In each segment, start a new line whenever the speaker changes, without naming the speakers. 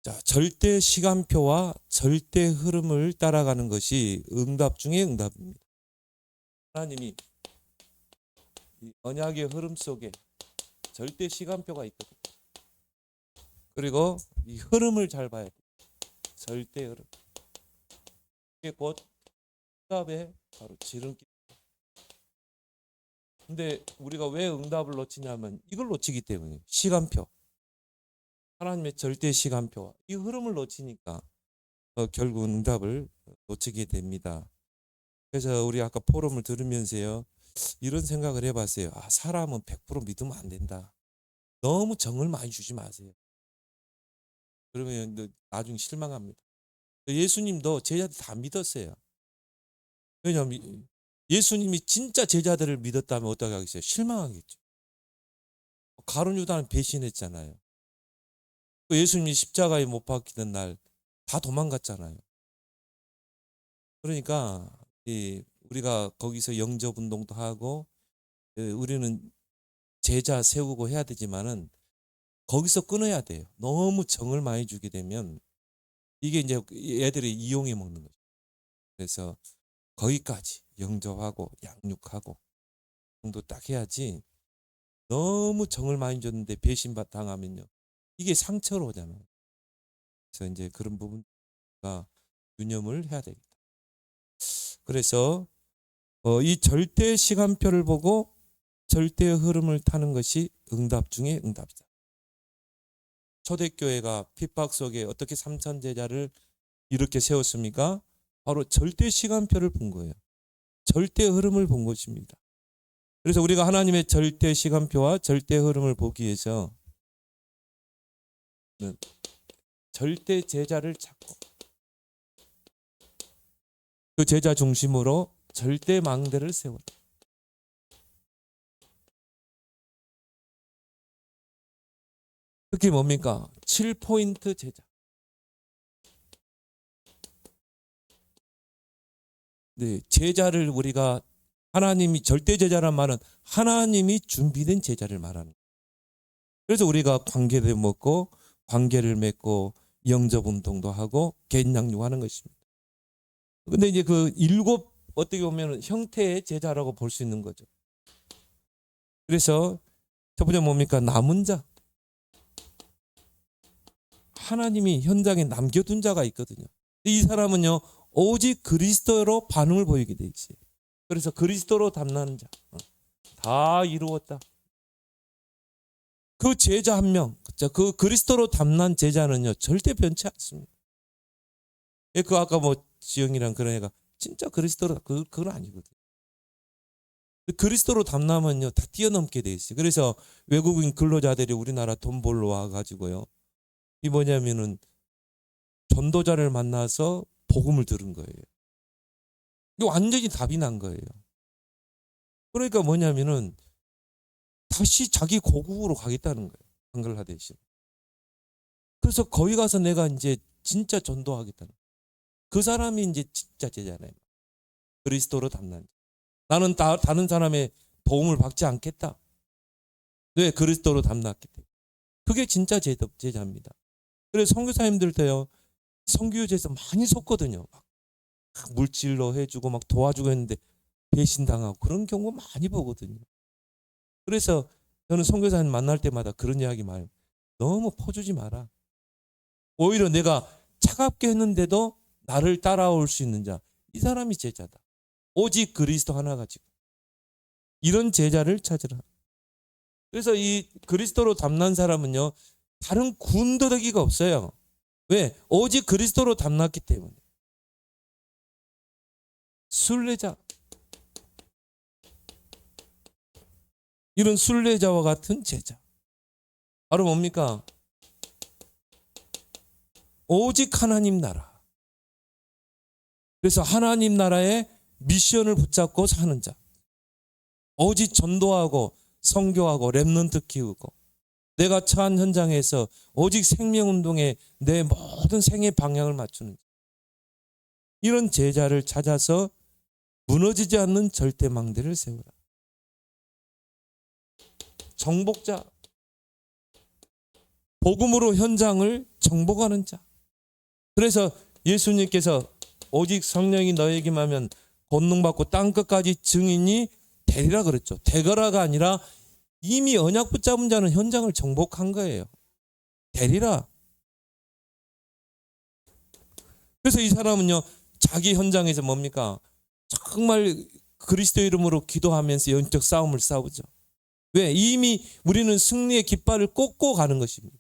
자, 절대 시간표와 절대 흐름을 따라가는 것이 응답 중에 응답입니다. 하나님이 이 언약의 흐름 속에 절대 시간표가 있거든요. 그리고 이 흐름을 잘 봐야 돼요. 절대 흐름. 이게 곧 응답의 바로 지름길. 근데 우리가 왜 응답을 놓치냐면 이걸 놓치기 때문에 시간표. 하나님의 절대 시간표와 이 흐름을 놓치니까 결국은 응답을 놓치게 됩니다. 그래서 우리 아까 포럼을 들으면서요. 이런 생각을 해봤어요. 아, 사람은 100% 믿으면 안 된다. 너무 정을 많이 주지 마세요. 그러면 나중에 실망합니다. 예수님도 제자들 다 믿었어요. 왜냐하면 예수님이 진짜 제자들을 믿었다면 어떻게 하겠어요? 실망하겠죠. 가룟 유다는 배신했잖아요. 예수님이 십자가에 못 박히던 날 다 도망갔잖아요. 그러니까 우리가 거기서 영접 운동도 하고 우리는 제자 세우고 해야 되지만은 거기서 끊어야 돼요. 너무 정을 많이 주게 되면 이게 이제 애들이 이용해 먹는 거죠. 그래서 거기까지 영접하고 양육하고 정도 딱 해야지 너무 정을 많이 줬는데 배신 당하면요. 이게 상처로 오잖아요. 그래서 이제 그런 부분과 유념을 해야 되겠다. 그래서 이 절대 시간표를 보고 절대 흐름을 타는 것이 응답 중에 응답이다. 초대교회가 핍박 속에 어떻게 3천 제자를 이렇게 세웠습니까? 바로 절대 시간표를 본 거예요. 절대 흐름을 본 것입니다. 그래서 우리가 하나님의 절대 시간표와 절대 흐름을 보기 위해서 절대 제자를 찾고 그 제자 중심으로 절대 망대를 세워라. 그게 뭡니까? 7포인트 제자. 네, 제자를 우리가 하나님이 절대 제자란 말은 하나님이 준비된 제자를 말하는 거예요. 그래서 우리가 관계를 맺고 관계를 맺고 영접 운동도 하고 개인 양육하는 것입니다. 근데 이제 그 7 어떻게 보면 형태의 제자라고 볼 수 있는 거죠. 그래서 첫 번째 뭡니까? 남은 자. 하나님이 현장에 남겨둔 자가 있거든요. 이 사람은요 오직 그리스도로 반응을 보이게 돼 있어요. 그래서 그리스도로 담는 자 다 이루었다. 그 제자 한 명, 그 그리스도로 담난 제자는요 절대 변치 않습니다. 그 아까 뭐 지영이랑 그런 애가 진짜 그리스도로 그건 아니거든요. 그리스도로 담나면요 다 뛰어넘게 돼 있어요. 그래서 외국인 근로자들이 우리나라 돈 벌러 와가지고요 이 뭐냐면은 전도자를 만나서 복음을 들은 거예요. 이게 완전히 답이 난 거예요. 그러니까 뭐냐면은 다시 자기 고국으로 가겠다는 거예요. 방글라데시. 그래서 거기 가서 내가 이제 진짜 전도하겠다는 거예요. 그 사람이 이제 진짜 제자잖아요. 그리스도로 담는. 나는 다른 사람의 도움을 받지 않겠다. 왜? 그리스도로 담났기 때문에. 그게 진짜 제자입니다. 그래서 선교사님들도요. 선교제에서 많이 속거든요. 막 물질로 해주고 막 도와주고 했는데 배신당하고 그런 경우 많이 보거든요. 그래서 저는 선교사님 만날 때마다 그런 이야기 많이 해요. 너무 퍼주지 마라. 오히려 내가 차갑게 했는데도 나를 따라올 수 있는 자. 이 사람이 제자다. 오직 그리스도 하나 가지고. 이런 제자를 찾으라. 그래서 이 그리스도로 담난 사람은요. 다른 군더더기가 없어요. 왜? 오직 그리스도로 담났기 때문에. 순례자. 이런 순례자와 같은 제자. 바로 뭡니까? 오직 하나님 나라. 그래서 하나님 나라의 미션을 붙잡고 사는 자. 오직 전도하고 선교하고 렘넌트 키우고 내가 처한 현장에서 오직 생명운동에 내 모든 생의 방향을 맞추는 자. 이런 제자를 찾아서 무너지지 않는 절대망대를 세우라. 정복자. 복음으로 현장을 정복하는 자. 그래서 예수님께서 오직 성령이 너에게 임하면 권능받고 땅끝까지 증인이 되리라 그랬죠. 되거라가 아니라 이미 언약 붙잡은 자는 현장을 정복한 거예요. 되리라. 그래서 이 사람은요, 자기 현장에서 뭡니까? 정말 그리스도 이름으로 기도하면서 영적 싸움을 싸우죠. 왜? 이미 우리는 승리의 깃발을 꽂고 가는 것입니다.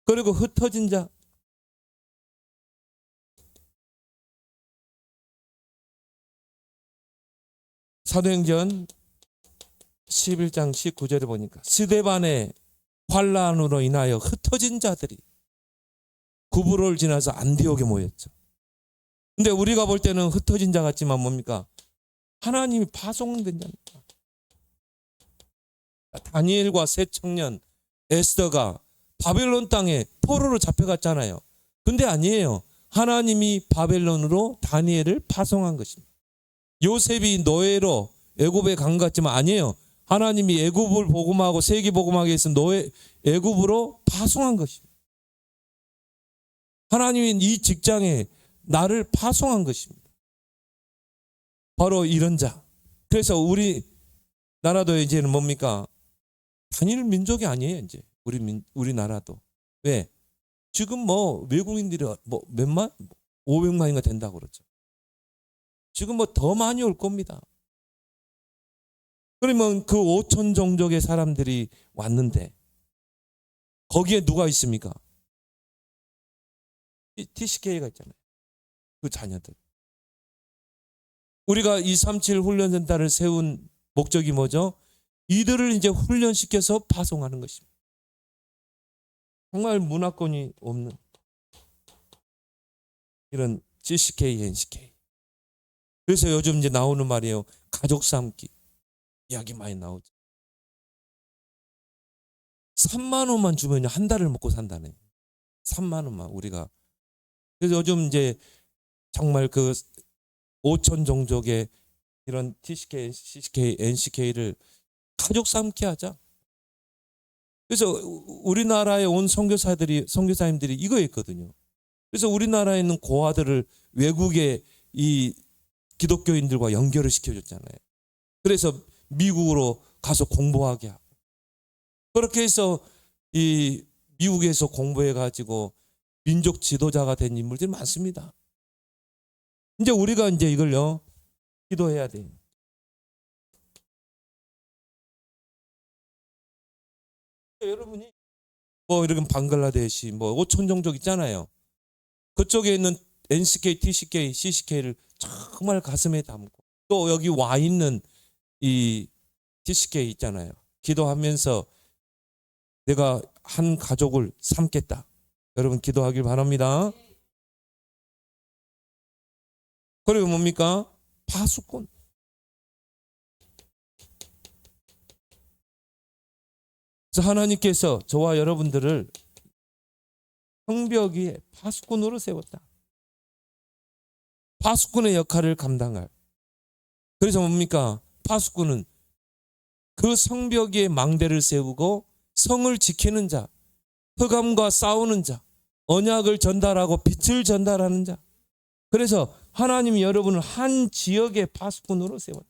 그리고 흩어진 자. 사도행전 11장 19절에 보니까 스데반의 환란으로 인하여 흩어진 자들이 구브로를 지나서 안디옥에 모였죠. 근데 우리가 볼 때는 흩어진 자 같지만 뭡니까? 하나님이 파송된 자입니다. 다니엘과 세 청년 에스더가 바벨론 땅에 포로로 잡혀갔잖아요. 근데 아니에요. 하나님이 바벨론으로 다니엘을 파송한 것입니다. 요셉이 노예로 애굽에 간 것 같지만 아니에요. 하나님이 애굽을 복음하고 세계 복음하기 위해서 애굽으로 파송한 것입니다. 하나님이 이 직장에 나를 파송한 것입니다. 바로 이런 자. 그래서 우리 나라도 이제는 뭡니까? 단일 민족이 아니에요. 이제 우리나라도. 왜? 지금 뭐 외국인들이 뭐 몇만? 500만인가 된다고 그러죠. 지금 뭐 더 많이 올 겁니다. 그러면 그 5천 종족의 사람들이 왔는데 거기에 누가 있습니까? TCK가 있잖아요. 그 자녀들. 우리가 237 훈련센터를 세운 목적이 뭐죠? 이들을 이제 훈련시켜서 파송하는 것입니다. 정말 문화권이 없는 이런 CCK, NCK. 그래서 요즘 이제 나오는 말이에요. 가족 삼기. 이야기 많이 나오죠. 3만 원만 주면 한 달을 먹고 산다네. 3만 원만 우리가. 그래서 요즘 이제 정말 그 5천 종족의 이런 TCK, CCK, NCK를 가족 삼기 하자. 그래서 우리나라에 온 선교사님들이 이거였거든요. 그래서 우리나라에 있는 고아들을 외국의 이 기독교인들과 연결을 시켜줬잖아요. 그래서 미국으로 가서 공부하게 하고. 그렇게 해서 이 미국에서 공부해가지고 민족 지도자가 된 인물들이 많습니다. 이제 우리가 이제 이걸요, 기도해야 돼요. 여러분이 뭐 이런 방글라데시 뭐 5천 종족 있잖아요. 그쪽에 있는 NCK, TCK, CCK를 정말 가슴에 담고 또 여기 와 있는 이 TCK 있잖아요. 기도하면서 내가 한 가족을 삼겠다. 여러분 기도하길 바랍니다. 그리고 뭡니까? 파수꾼. 그래서 하나님께서 저와 여러분들을 성벽 위에 파수꾼으로 세웠다. 파수꾼의 역할을 감당할. 그래서 뭡니까? 파수꾼은 그 성벽 위에 망대를 세우고 성을 지키는 자, 흑암과 싸우는 자, 언약을 전달하고 빛을 전달하는 자. 그래서 하나님이 여러분을 한 지역의 파수꾼으로 세웠다.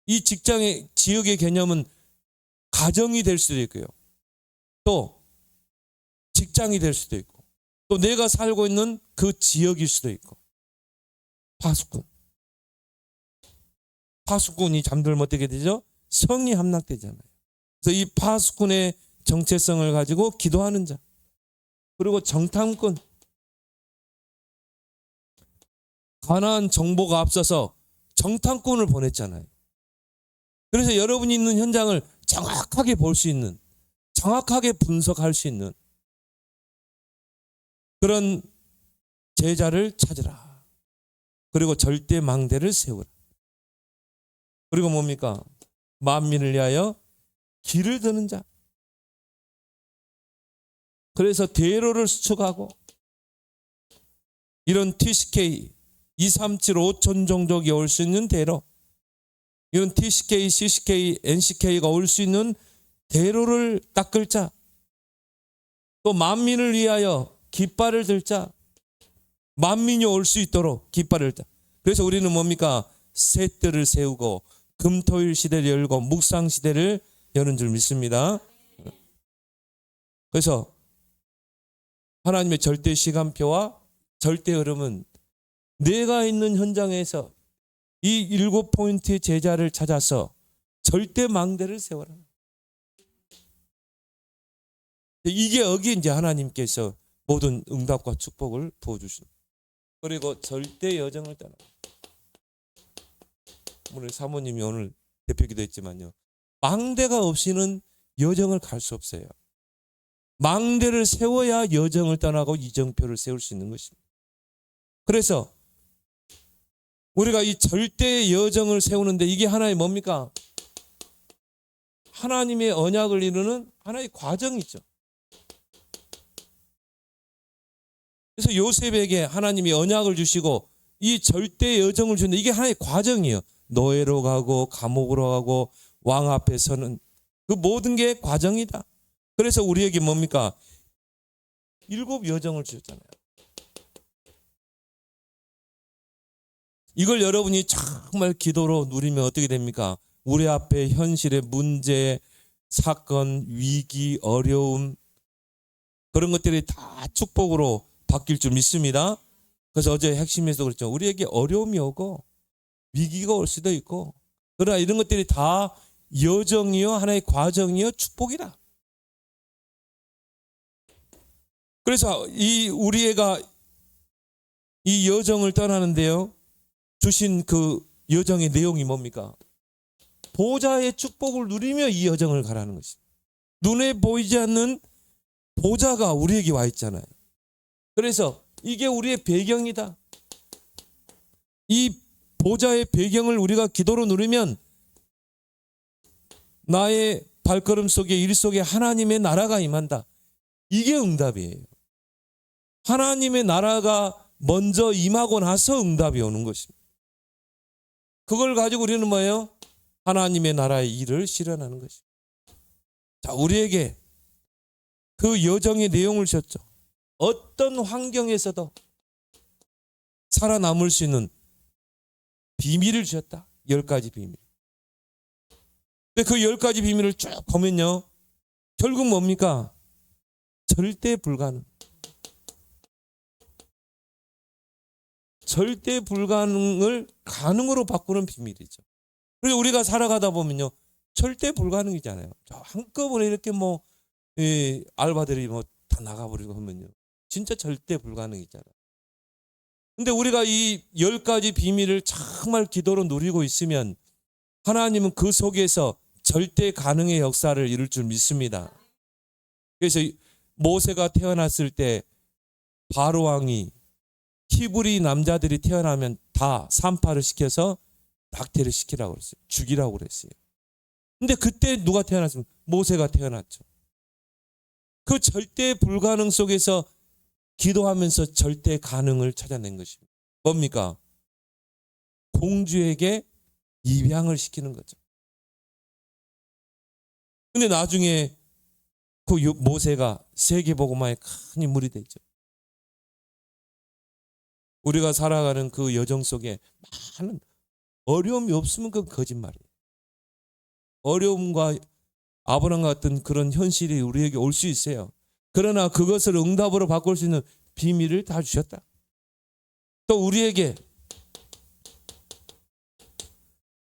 이 직장의 지역의 개념은 가정이 될 수도 있고요. 또 직장이 될 수도 있고 또 내가 살고 있는 그 지역일 수도 있고. 파수꾼이 잠들면 어떻게 되죠? 성이 함락되잖아요. 그래서 이 파수꾼의 정체성을 가지고 기도하는 자. 그리고 정탐꾼. 가나안 정보가 앞서서 정탐꾼을 보냈잖아요. 그래서 여러분이 있는 현장을 정확하게 볼 수 있는, 정확하게 분석할 수 있는 그런 제자를 찾으라. 그리고 절대 망대를 세우라. 그리고 뭡니까? 만민을 위하여 길을 드는 자. 그래서 대로를 수축하고 이런 TCK, 237, 5천 종족이 올 수 있는 대로, 이런 TCK, CCK, NCK가 올 수 있는 대로를 닦을 자, 또 만민을 위하여 깃발을 들 자, 만민이 올 수 있도록 깃발을 들. 그래서 우리는 뭡니까? 새 뜰을 세우고 금토일 시대를 열고 묵상 시대를 여는 줄 믿습니다. 그래서 하나님의 절대 시간표와 절대 흐름은 내가 있는 현장에서 이 7포인트의 제자를 찾아서 절대 망대를 세워라. 이게 여기 이제 하나님께서 모든 응답과 축복을 부어주시는. 그리고 절대 여정을 떠나. 우리 사모님이 오늘 대표기도 했지만요. 망대가 없이는 여정을 갈 수 없어요. 망대를 세워야 여정을 떠나고 이정표를 세울 수 있는 것입니다. 그래서 우리가 이 절대 여정을 세우는데 이게 하나의 뭡니까? 하나님의 언약을 이루는 하나의 과정이죠. 그래서 요셉에게 하나님이 언약을 주시고 이 절대 여정을 주는데 이게 하나의 과정이에요. 노예로 가고 감옥으로 가고 왕 앞에 서는 그 모든 게 과정이다. 그래서 우리에게 뭡니까? 7 여정을 주셨잖아요. 이걸 여러분이 정말 기도로 누리면 어떻게 됩니까? 우리 앞에 현실의 문제, 사건, 위기, 어려움 그런 것들이 다 축복으로 바뀔 줄 믿습니다. 그래서 어제 핵심에서 그랬죠. 우리에게 어려움이 오고 위기가 올 수도 있고 그러나 이런 것들이 다 여정이요 하나의 과정이요 축복이다. 그래서 우리가 이 여정을 떠나는데요. 주신 그 여정의 내용이 뭡니까? 보좌의 축복을 누리며 이 여정을 가라는 것입니다. 눈에 보이지 않는 보좌가 우리에게 와 있잖아요. 그래서 이게 우리의 배경이다. 이 보좌의 배경을 우리가 기도로 누리면 나의 발걸음 속에 일 속에 하나님의 나라가 임한다. 이게 응답이에요. 하나님의 나라가 먼저 임하고 나서 응답이 오는 것입니다. 그걸 가지고 우리는 뭐예요? 하나님의 나라의 일을 실현하는 것입니다. 자, 우리에게 그 여정의 내용을 주셨죠. 어떤 환경에서도 살아남을 수 있는 비밀을 주셨다. 10가지 비밀. 근데 그 10가지 비밀을 쭉 보면요. 결국 뭡니까? 절대 불가능. 절대 불가능을 가능으로 바꾸는 비밀이죠. 그리고 우리가 살아가다 보면요. 절대 불가능이잖아요. 한꺼번에 이렇게 알바들이 다 나가버리고 하면요. 진짜 절대 불가능이잖아요. 근데 우리가 이 10가지 비밀을 정말 기도로 누리고 있으면 하나님은 그 속에서 절대 가능의 역사를 이룰 줄 믿습니다. 그래서 모세가 태어났을 때 바로 왕이 히브리 남자들이 태어나면 다 산파를 시켜서 낙태를 시키라고 그랬어요. 죽이라고 그랬어요. 근데 그때 누가 태어났습니까? 모세가 태어났죠. 그 절대 불가능 속에서 기도하면서 절대 가능을 찾아낸 것입니다. 뭡니까? 공주에게 입양을 시키는 거죠. 근데 나중에 그 모세가 세계복음화에 큰 인물이 되죠. 우리가 살아가는 그 여정 속에 많은 어려움이 없으면 그건 거짓말이에요. 어려움과 아브라함 같은 그런 현실이 우리에게 올 수 있어요. 그러나 그것을 응답으로 바꿀 수 있는 비밀을 다 주셨다. 또 우리에게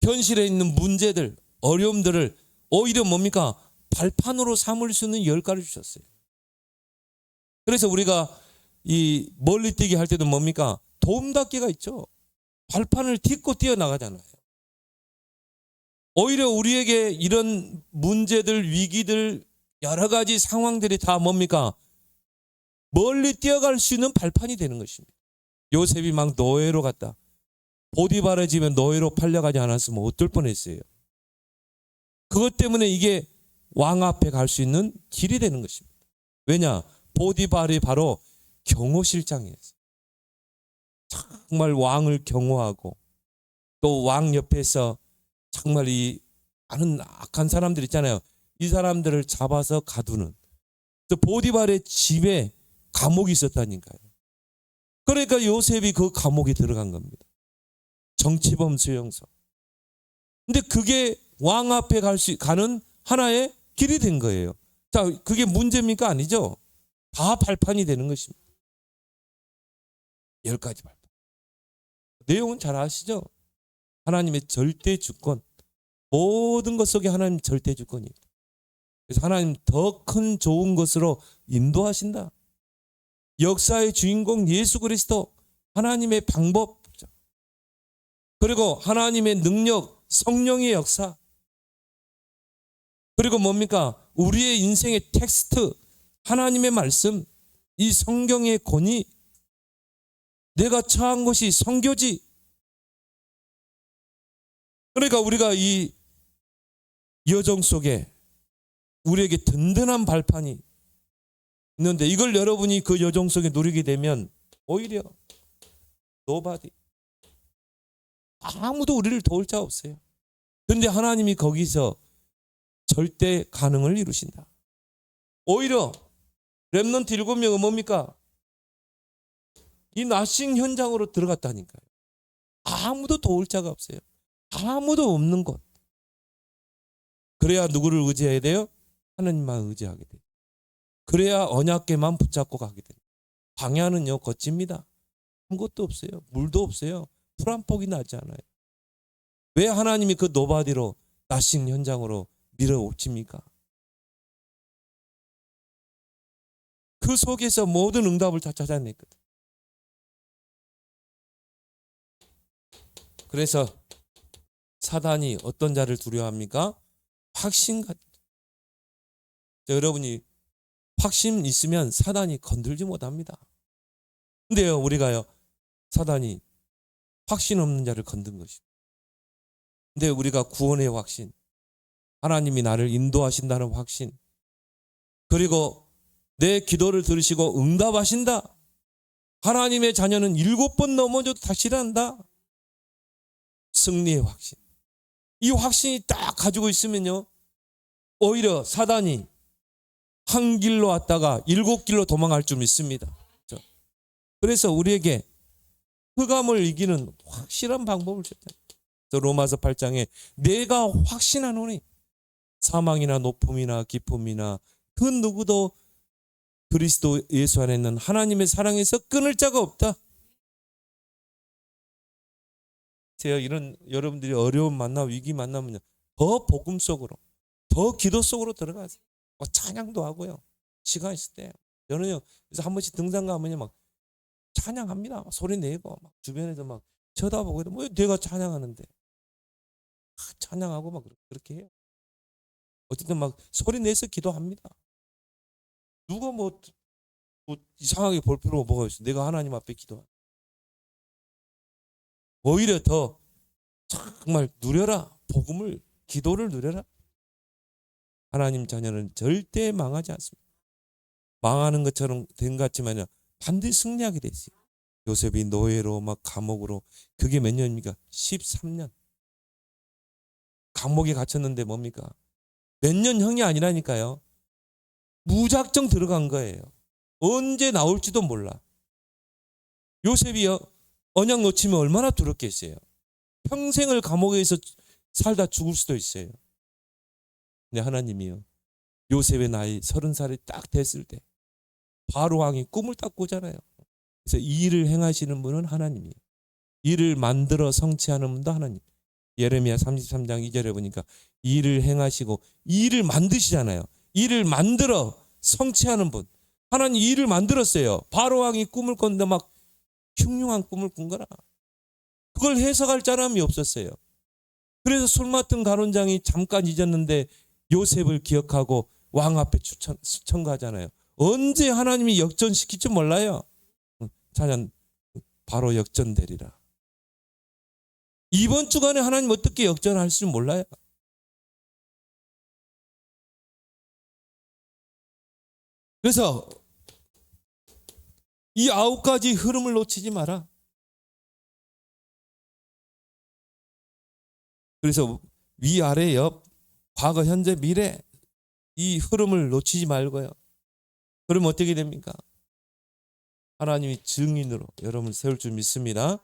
현실에 있는 문제들, 어려움들을 오히려 뭡니까? 발판으로 삼을 수 있는 10가지를 주셨어요. 그래서 우리가 이 멀리뛰기 할 때도 뭡니까? 도움닫기가 있죠. 발판을 딛고 뛰어나가잖아요. 오히려 우리에게 이런 문제들, 위기들, 여러 가지 상황들이 다 뭡니까? 멀리 뛰어갈 수 있는 발판이 되는 것입니다. 요셉이 막 노예로 갔다. 보디바르 집에 노예로 팔려가지 않았으면 어떨 뻔했어요. 그것 때문에 이게 왕 앞에 갈 수 있는 길이 되는 것입니다. 왜냐? 보디바르이 바로 경호실장이었어요. 정말 왕을 경호하고 또 왕 옆에서 정말 이 많은 악한 사람들 있잖아요. 이 사람들을 잡아서 가두는 보디발의 집에 감옥이 있었다니까요. 그러니까 요셉이 그 감옥에 들어간 겁니다. 정치범 수용소. 근데 그게 왕 앞에 가는 하나의 길이 된 거예요. 자, 그게 문제입니까? 아니죠. 다 발판이 되는 것입니다. 10가지 발판. 내용은 잘 아시죠? 하나님의 절대 주권. 모든 것 속에 하나님 절대 주권이에요. 그래서 하나님 더 큰 좋은 것으로 인도하신다. 역사의 주인공 예수 그리스도, 하나님의 방법, 그리고 하나님의 능력, 성령의 역사, 그리고 뭡니까? 우리의 인생의 텍스트, 하나님의 말씀, 이 성경의 권위, 내가 처한 것이 선교지. 그러니까 우리가 이 여정 속에 우리에게 든든한 발판이 있는데, 이걸 여러분이 그 여정 속에 누리게 되면 오히려 nobody, 아무도 우리를 도울 자 없어요. 그런데 하나님이 거기서 절대 가능을 이루신다. 오히려 렘넌트 7명은 뭡니까? 이 나싱 현장으로 들어갔다니까요. 아무도 도울 자가 없어요. 아무도 없는 곳. 그래야 누구를 의지해야 돼요? 하나님만 의지하게 돼요. 그래야 언약궤만 붙잡고 가게 돼요. 광야는요, 거칩니다. 아무것도 없어요. 물도 없어요. 풀 한 폭이 나지 않아요. 왜 하나님이 그 노바디로 나싱 현장으로 밀어붙입니까? 그 속에서 모든 응답을 다 찾아냈거든. 그래서 사단이 어떤 자를 두려워합니까? 확신가. 여러분이 확신 있으면 사단이 건들지 못합니다. 근데요, 우리가요, 사단이 확신 없는 자를 건든 것입니다. 근데 우리가 구원의 확신, 하나님이 나를 인도하신다는 확신, 그리고 내 기도를 들으시고 응답하신다. 하나님의 자녀는 7번 넘어져도 다시 일어난다. 승리의 확신. 이 확신이 딱 가지고 있으면요, 오히려 사단이 한 길로 왔다가 7길로 도망갈 줄 믿습니다. 그래서 우리에게 흑암을 이기는 확실한 방법을 줬다. 로마서 8장에 내가 확신하노니 사망이나 높음이나 깊음이나 그 누구도 그리스도 예수 안에 있는 하나님의 사랑에서 끊을 자가 없다. 제가 이런 여러분들이 어려움 만나 위기 만나면 더 복음 속으로, 더 기도 속으로 들어가세요. 찬양도 하고요. 시간 있을 때 저는요, 그래서 한 번씩 등산 가면요, 막 찬양합니다. 막 소리 내고 막 주변에서 막 쳐다보고, 뭐 내가 찬양하는데, 찬양하고 막 그렇게 해요. 어쨌든 막 소리 내서 기도합니다. 누가 뭐 이상하게 볼 필요가 뭐가 있어. 내가 하나님 앞에 기도하. 오히려 더 정말 누려라. 복음을, 기도를 누려라. 하나님 자녀는 절대 망하지 않습니다. 망하는 것처럼 된 것 같지만요, 반드시 승리하게 돼 있어요. 요셉이 노예로 막 감옥으로, 그게 몇 년입니까? 13년. 감옥에 갇혔는데 뭡니까? 몇 년형이 아니라니까요. 무작정 들어간 거예요. 언제 나올지도 몰라. 요셉이요, 언약 놓치면 얼마나 두렵겠어요. 평생을 감옥에서 살다 죽을 수도 있어요. 근데 하나님이요, 요셉의 나이 30살이 딱 됐을 때 바로 왕이 꿈을 딱 꾸잖아요. 그래서 이 일을 행하시는 분은 하나님이에요. 일을 만들어 성취하는 분도 하나님. 예레미야 33장 2절에 보니까 일을 행하시고, 일을 만드시잖아요. 일을 만들어 성취하는 분. 하나님 일을 만들었어요. 바로 왕이 꿈을 꿨는데 막 흉흉한 꿈을 꾼 거라. 그걸 해석할 사람이 없었어요. 그래서 술 맡은 가론장이 잠깐 잊었는데 요셉을 기억하고 왕 앞에 청구하잖아요. 언제 하나님이 역전시킬 줄 몰라요. 찬양, 바로 역전되리라. 이번 주간에 하나님 어떻게 역전할 줄 몰라요. 그래서 이 9가지 흐름을 놓치지 마라. 그래서 위아래 옆, 과거 현재 미래 이 흐름을 놓치지 말고요. 그러면 어떻게 됩니까? 하나님이 증인으로 여러분을 세울 줄 믿습니다.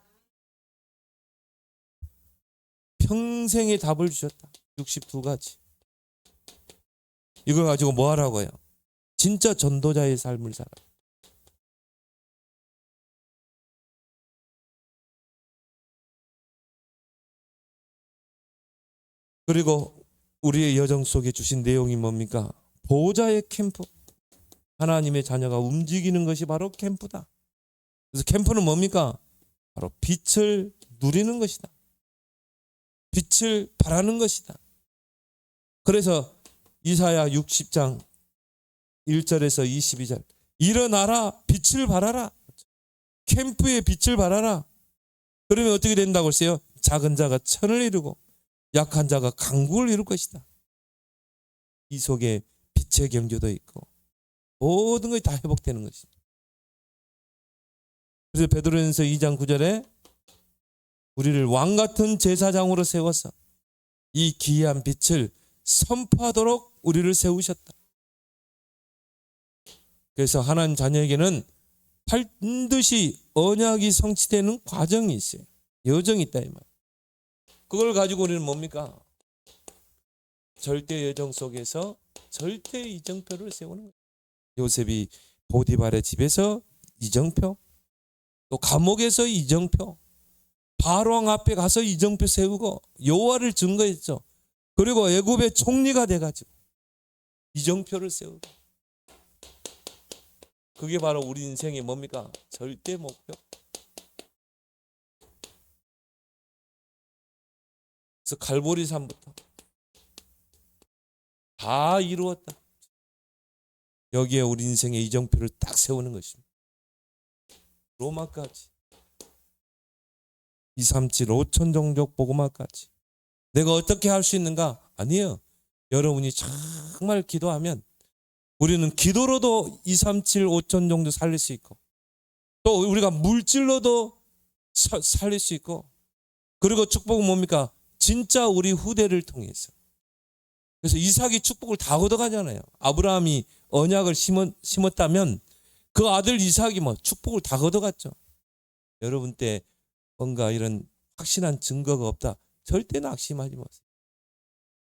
평생의 답을 주셨다. 62가지. 이걸 가지고 뭐 하라고요? 진짜 전도자의 삶을 살아. 그리고 우리의 여정 속에 주신 내용이 뭡니까? 보호자의 캠프. 하나님의 자녀가 움직이는 것이 바로 캠프다. 그래서 캠프는 뭡니까? 바로 빛을 누리는 것이다. 빛을 바라는 것이다. 그래서 이사야 60장 1절에서 22절 일어나라 빛을 발하라. 캠프의 빛을 발하라. 그러면 어떻게 된다고 했어요? 작은 자가 천을 이루고 약한 자가 강국을 이룰 것이다. 이 속에 빛의 경주도 있고 모든 것이 다 회복되는 것입니다. 그래서 베드로전서 2장 9절에 우리를 왕같은 제사장으로 세워서 이 기이한 빛을 선포하도록 우리를 세우셨다. 그래서 하나님 자녀에게는 반드시 언약이 성취되는 과정이 있어요. 여정이 있다 이 말. 그걸 가지고 우리는 뭡니까? 절대 여정 속에서 절대 이정표를 세우는 거예요. 요셉이 보디발의 집에서 이정표, 또 감옥에서 이정표, 바로왕 앞에 가서 이정표 세우고 여호와를 증거했죠. 그리고 애굽의 총리가 돼가지고 이정표를 세우고, 그게 바로 우리 인생의 뭡니까? 절대 목표. 그래서 갈보리 산부터 다 이루었다. 여기에 우리 인생의 이정표를 딱 세우는 것입니다. 로마까지 237 5천 종족 복음화까지 내가 어떻게 할 수 있는가? 아니에요. 여러분이 정말 기도하면 우리는 기도로도 237 5천 종족 살릴 수 있고, 또 우리가 물질로도 살릴 수 있고, 그리고 축복은 뭡니까? 진짜 우리 후대를 통해서. 그래서 이삭이 축복을 다 얻어가잖아요. 아브라함이 언약을 심었다면 그 아들 이삭이 축복을 다 얻어갔죠. 여러분 때 뭔가 이런 확실한 증거가 없다, 절대 낙심하지 마세요.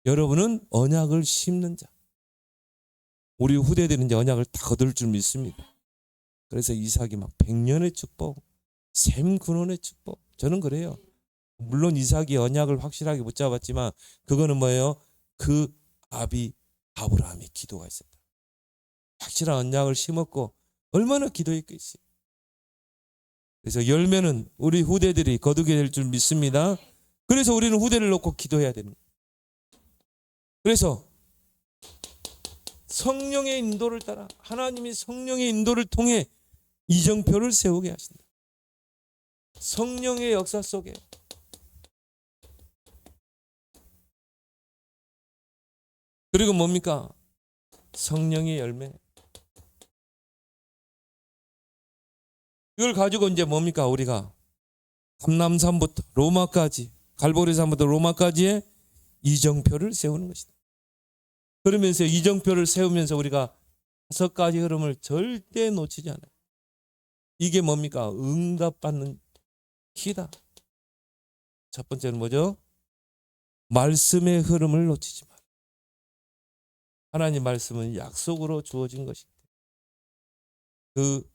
여러분은 언약을 심는 자. 우리 후대들은 이제 언약을 다 거둘 줄 믿습니다. 그래서 이삭이 100년의 축복, 샘 근원의 축복. 저는 그래요. 물론 이삭이 언약을 확실하게 못 잡았지만 그거는 뭐예요? 그 아비 아브라함의 기도가 있었다. 확실한 언약을 심었고 얼마나 기도했겠어요. 그래서 열매는 우리 후대들이 거두게 될 줄 믿습니다. 그래서 우리는 후대를 놓고 기도해야 되는 거예요. 그래서 성령의 인도를 따라 하나님이 성령의 인도를 통해 이정표를 세우게 하신다. 성령의 역사 속에 그리고 뭡니까? 성령의 열매. 이걸 가지고 이제 뭡니까? 우리가 감람산부터 로마까지, 갈보리산부터 로마까지의 이정표를 세우는 것이다. 그러면서 이정표를 세우면서 우리가 5가지 흐름을 절대 놓치지 않아요. 이게 뭡니까? 응답받는 키다. 첫 번째는 뭐죠? 말씀의 흐름을 놓치지 마라. 하나님 말씀은 약속으로 주어진 것이기 때문에 그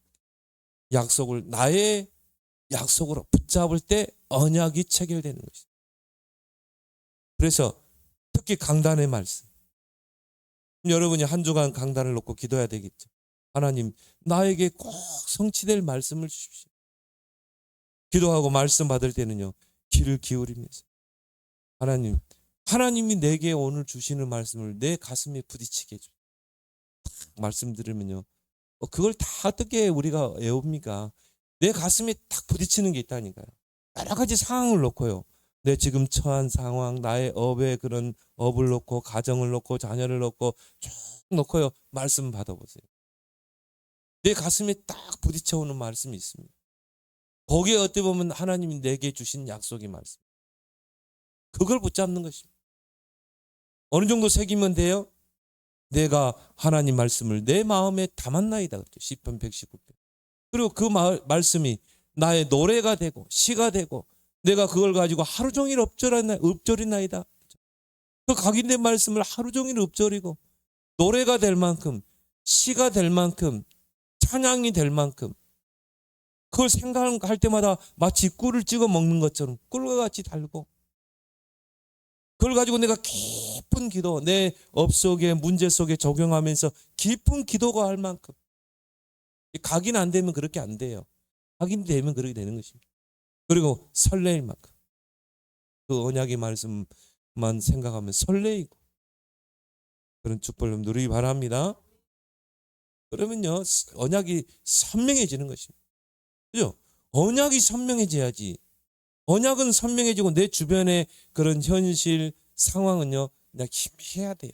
약속을 나의 약속으로 붙잡을 때 언약이 체결되는 것이다. 그래서 특히 강단의 말씀. 여러분이 한 주간 강단을 놓고 기도해야 되겠죠. 하나님, 나에게 꼭 성취될 말씀을 주십시오. 기도하고 말씀 받을 때는요, 귀를 기울이면서 하나님이 내게 오늘 주시는 말씀을 내 가슴에 부딪히게 해주세요. 말씀 들으면요, 그걸 다 어떻게 우리가 외웁니까? 내 가슴에 딱 부딪히는 게 있다니까요. 여러 가지 상황을 놓고요, 내 지금 처한 상황, 나의 업의 그런 업을 놓고, 가정을 놓고, 자녀를 놓고 쭉 놓고요, 말씀 받아보세요. 내 가슴에 딱 부딪혀오는 말씀이 있습니다. 거기에 어떻게 보면 하나님이 내게 주신 약속의 말씀. 그걸 붙잡는 것입니다. 어느 정도 새기면 돼요? 내가 하나님 말씀을 내 마음에 담았나이다. 그랬죠. 시편 119편. 그리고 그 말씀이 나의 노래가 되고 시가 되고 내가 그걸 가지고 하루 종일 읊조리나이다. 그 각인된 말씀을 하루 종일 읊조리고 노래가 될 만큼, 시가 될 만큼, 찬양이 될 만큼, 그걸 생각할 때마다 마치 꿀을 찍어 먹는 것처럼 꿀과 같이 달고, 그걸 가지고 내가 깊은 기도, 내 업 속에 문제 속에 적용하면서 깊은 기도가 할 만큼, 각인 안 되면 그렇게 안 돼요. 각인 되면 그렇게 되는 것입니다. 그리고 설레일 만큼, 그 언약의 말씀만 생각하면 설레이고, 그런 축복을 누리기 바랍니다. 그러면요, 언약이 선명해지는 것입니다. 그죠? 언약이 선명해져야지. 언약은 선명해지고 내 주변의 그런 현실 상황은요, 그냥 희미해야 돼요.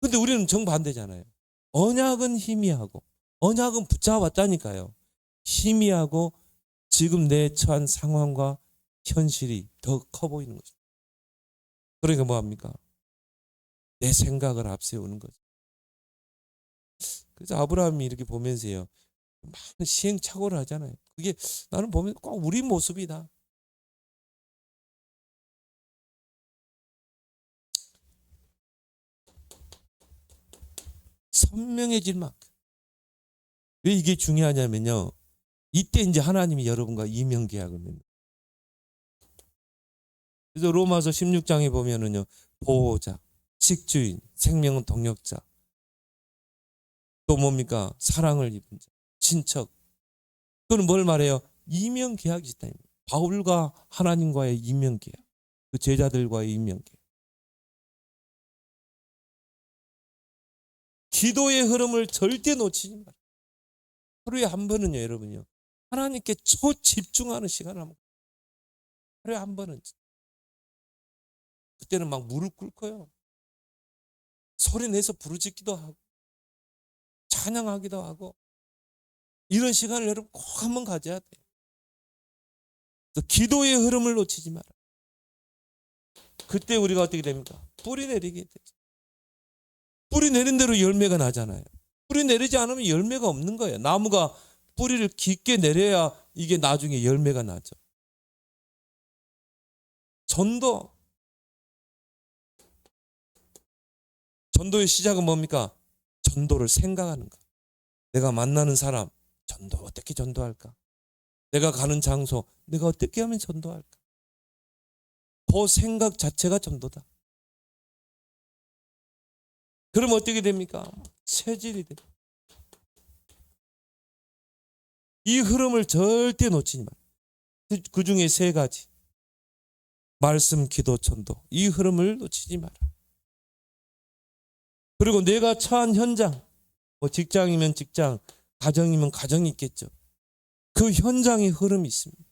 근데 우리는 정반대잖아요. 언약은 희미하고, 언약은 붙잡았다니까요. 희미하고 지금 내 처한 상황과 현실이 더 커 보이는 거죠. 그러니까 뭐합니까? 내 생각을 앞세우는 거죠. 그래서 아브라함이 이렇게 보면서요, 많은 시행착오를 하잖아요. 그게 나는 보면 꼭 우리 모습이다. 선명해질 만큼. 왜 이게 중요하냐면요, 이때 이제 하나님이 여러분과 이명 계약을 맺는. 그래서 로마서 16장에 보면은요, 보호자, 식주인, 생명은 동력자, 또 뭡니까? 사랑을 입은 자, 친척. 그건 뭘 말해요? 이명 계약이 있다. 바울과 하나님과의 이명 계약, 그 제자들과의 이명 계약. 기도의 흐름을 절대 놓치지 마라. 하루에 한 번은요, 여러분요, 하나님께 초집중하는 시간을 한번, 하루에 한 번은. 그때는 막 무릎 꿇고요, 소리 내서 부르짖기도 하고 찬양하기도 하고, 이런 시간을 여러분 꼭 한번 가져야 돼요. 기도의 흐름을 놓치지 마라. 그때 우리가 어떻게 됩니까? 뿌리 내리게 되죠. 뿌리 내린 대로 열매가 나잖아요. 뿌리 내리지 않으면 열매가 없는 거예요. 나무가 뿌리를 깊게 내려야 이게 나중에 열매가 나죠. 전도의 시작은 뭡니까? 전도를 생각하는 거. 내가 만나는 사람, 전도 어떻게 전도할까? 내가 가는 장소, 내가 어떻게 하면 전도할까? 그 생각 자체가 전도다. 그럼 어떻게 됩니까? 체질이 됩니다. 이 흐름을 절대 놓치지 마라. 그 중에 세 가지. 말씀, 기도, 전도. 이 흐름을 놓치지 마라. 그리고 내가 처한 현장, 뭐 직장이면 직장, 가정이면 가정이 있겠죠. 그 현장의 흐름이 있습니다.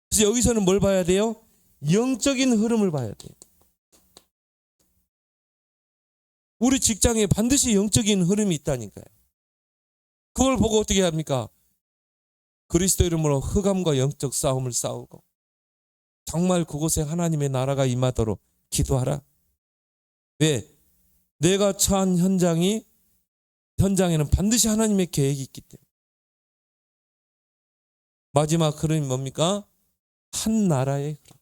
그래서 여기서는 뭘 봐야 돼요? 영적인 흐름을 봐야 돼요. 우리 직장에 반드시 영적인 흐름이 있다니까요. 그걸 보고 어떻게 합니까? 그리스도 이름으로 흑암과 영적 싸움을 싸우고 정말 그곳에 하나님의 나라가 임하도록 기도하라. 왜? 내가 처한 현장에는 반드시 하나님의 계획이 있기 때문에. 마지막 흐름이 뭡니까? 한 나라의 흐름.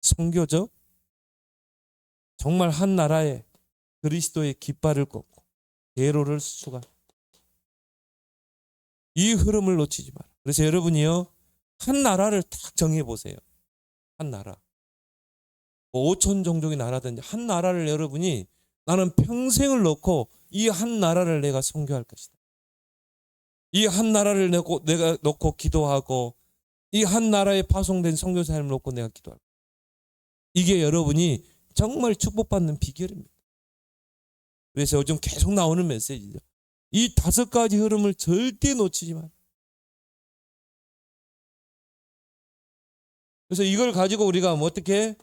선교죠. 정말 한 나라의 그리스도의 깃발을 꽂고 대로를 수가. 이 흐름을 놓치지 마라. 그래서 여러분이요, 한 나라를 딱 정해보세요. 한 나라. 5천 종족의 나라든지 한 나라를 여러분이, 나는 평생을 놓고 이 한 나라를 내가 선교할 것이다. 이 한 나라를 내가 놓고 기도하고, 이 한 나라에 파송된 선교사님을 놓고 내가 기도할 것이다. 이게 여러분이 정말 축복받는 비결입니다. 그래서 요즘 계속 나오는 메시지죠. 이 5가지 흐름을 절대 놓치지 마. 그래서 이걸 가지고 우리가 뭐 어떻게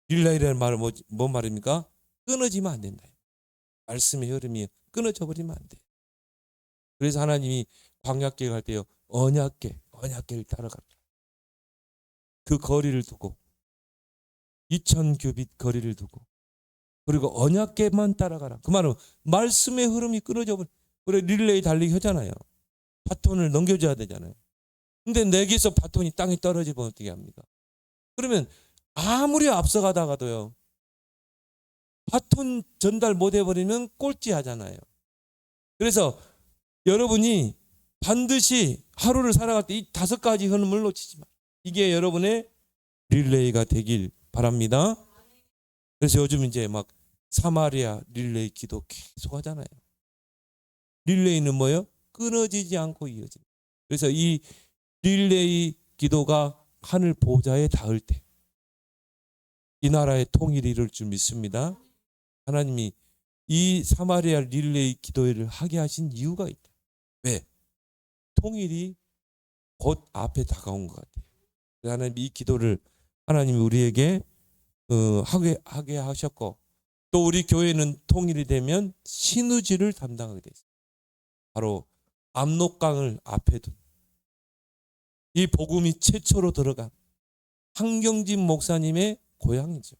릴레이라는 말은 뭔 말입니까? 끊어지면 안 된다. 말씀의 흐름이 끊어져 버리면 안 돼. 그래서 하나님이 광야길 갈 때요, 언약궤를 따라가라. 그 거리를 두고 2000규빗 거리를 두고 그리고 언약궤만 따라가라. 그 말은 말씀의 흐름이 끊어져 버려. 그래 릴레이 달리기 하잖아요. 바톤을 넘겨줘야 되잖아요. 근데 내게서 바톤이 땅에 떨어지면 어떻게 합니까? 그러면 아무리 앞서가다가도요. 바톤 전달 못 해버리면 꼴찌 하잖아요. 그래서 여러분이 반드시 하루를 살아갈 때 이 5가지 흐름을 놓치지 마. 이게 여러분의 릴레이가 되길 바랍니다. 그래서 요즘 이제 막 사마리아 릴레이 기도 계속 하잖아요. 릴레이는 뭐예요? 끊어지지 않고 이어집니다. 그래서 이 릴레이 기도가 하늘 보좌에 닿을 때 이 나라의 통일이 이룰 줄 믿습니다. 하나님이 이 사마리아 릴레이 기도회를 하게 하신 이유가 있다. 왜? 통일이 곧 앞에 다가온 것 같아요. 하나님 이 기도를 하나님이 우리에게 하게 하셨고 또 우리 교회는 통일이 되면 신우지를 담당하게 돼 있어요. 바로 압록강을 앞에 둔 이 복음이 최초로 들어간 한경진 목사님의 고향이죠.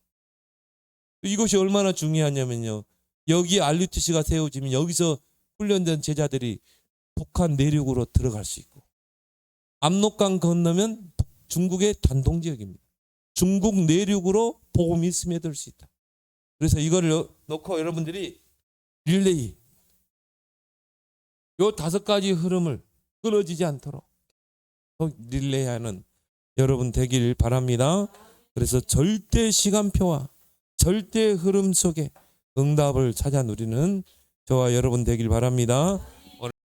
이것이 얼마나 중요하냐면요. 여기 RUTC가 세워지면 여기서 훈련된 제자들이 북한 내륙으로 들어갈 수 있고 압록강 건너면 중국의 단동지역입니다. 중국 내륙으로 복음이 스며들 수 있다. 그래서 이거를 놓고 여러분들이 릴레이 요 5가지 흐름을 끊어지지 않도록 릴레이하는 여러분 되길 바랍니다. 그래서 절대 시간표와 절대 흐름 속에 응답을 찾아 누리는 저와 여러분 되길 바랍니다.